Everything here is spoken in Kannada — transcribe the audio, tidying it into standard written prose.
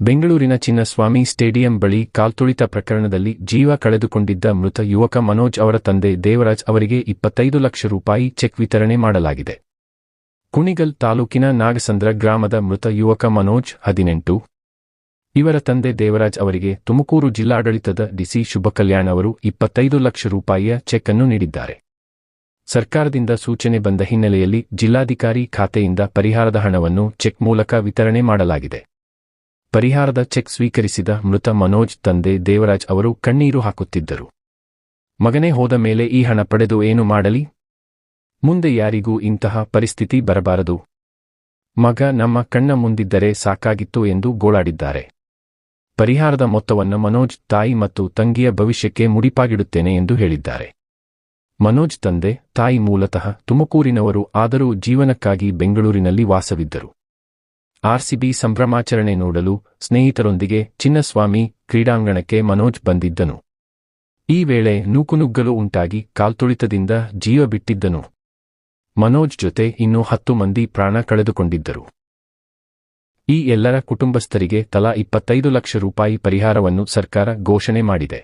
ಬೆಂಗಳೂರಿನ ಚಿನ್ನಸ್ವಾಮಿ ಸ್ಟೇಡಿಯಂ ಬಳಿ ಕಾಲ್ತುಳಿತ ಪ್ರಕರಣದಲ್ಲಿ ಜೀವ ಕಳೆದುಕೊಂಡಿದ್ದ ಮೃತ ಯುವಕ ಮನೋಜ್ ಅವರ ತಂದೆ ದೇವರಾಜ್ ಅವರಿಗೆ 25 ಲಕ್ಷ ರೂಪಾಯಿ ಚೆಕ್ ವಿತರಣೆ ಮಾಡಲಾಗಿದೆ. ಕುಣಿಗಲ್ ತಾಲೂಕಿನ ನಾಗಸಂದ್ರ ಗ್ರಾಮದ ಮೃತ ಯುವಕ ಮನೋಜ್ 18 ಇವರ ತಂದೆ ದೇವರಾಜ್ ಅವರಿಗೆ ತುಮಕೂರು ಜಿಲ್ಲಾಡಳಿತದ ಡಿಸಿ ಶುಭಕಲ್ಯಾಣ್ ಅವರು 25 ಲಕ್ಷ ರೂಪಾಯಿಯ ಚೆಕ್ ಅನ್ನು ನೀಡಿದ್ದಾರೆ. ಸರ್ಕಾರದಿಂದ ಸೂಚನೆ ಬಂದ ಹಿನ್ನೆಲೆಯಲ್ಲಿ ಜಿಲ್ಲಾಧಿಕಾರಿ ಖಾತೆಯಿಂದ ಪರಿಹಾರದ ಹಣವನ್ನು ಚೆಕ್ ಮೂಲಕ ವಿತರಣೆ ಮಾಡಲಾಗಿದೆ. ಪರಿಹಾರದ ಚೆಕ್ ಸ್ವೀಕರಿಸಿದ ಮೃತ ಮನೋಜ್ ತಂದೆ ದೇವರಾಜ್ ಅವರು ಕಣ್ಣೀರು ಹಾಕುತ್ತಿದ್ದರು. ಮಗನೇ ಹೋದ ಮೇಲೆ ಈ ಹಣ ಪಡೆದು ಏನು ಮಾಡಲಿ? ಮುಂದೆ ಯಾರಿಗೂ ಇಂತಹ ಪರಿಸ್ಥಿತಿ ಬರಬಾರದು. ಮಗ ನಮ್ಮ ಕಣ್ಣ ಮುಂದಿದ್ದರೆ ಸಾಕಾಗಿತ್ತು ಎಂದು ಗೋಳಾಡಿದ್ದಾರೆ. ಪರಿಹಾರದ ಮೊತ್ತವನ್ನು ಮನೋಜ್ ತಾಯಿ ಮತ್ತು ತಂಗಿಯ ಭವಿಷ್ಯಕ್ಕೆ ಮುಡಿಪಾಗಿಡುತ್ತೇನೆ ಎಂದು ಹೇಳಿದ್ದಾರೆ. ಮನೋಜ್ ತಂದೆ ತಾಯಿ ಮೂಲತಃ ತುಮಕೂರಿನವರು ಆದರೂ ಜೀವನಕ್ಕಾಗಿ ಬೆಂಗಳೂರಿನಲ್ಲಿ ವಾಸವಿದ್ದರು. ಆರ್ಸಿಬಿ ಸಂಭ್ರಮಾಚರಣೆ ನೋಡಲು ಸ್ನೇಹಿತರೊಂದಿಗೆ ಚಿನ್ನಸ್ವಾಮಿ ಕ್ರೀಡಾಂಗಣಕ್ಕೆ ಮನೋಜ್ ಬಂದಿದ್ದನು. ಈ ವೇಳೆ ನೂಕುನುಗ್ಗಲು ಉಂಟಾಗಿ ಕಾಲ್ತುಳಿತದಿಂದ ಜೀವ ಬಿಟ್ಟಿದ್ದನು. ಮನೋಜ್ ಜೊತೆ ಇನ್ನೂ 10 ಮಂದಿ ಪ್ರಾಣ ಕಳೆದುಕೊಂಡಿದ್ದರು. ಈ ಎಲ್ಲರ ಕುಟುಂಬಸ್ಥರಿಗೆ ತಲಾ 25 ಲಕ್ಷ ರೂಪಾಯಿ ಪರಿಹಾರವನ್ನು ಸರ್ಕಾರ ಘೋಷಣೆ ಮಾಡಿದೆ.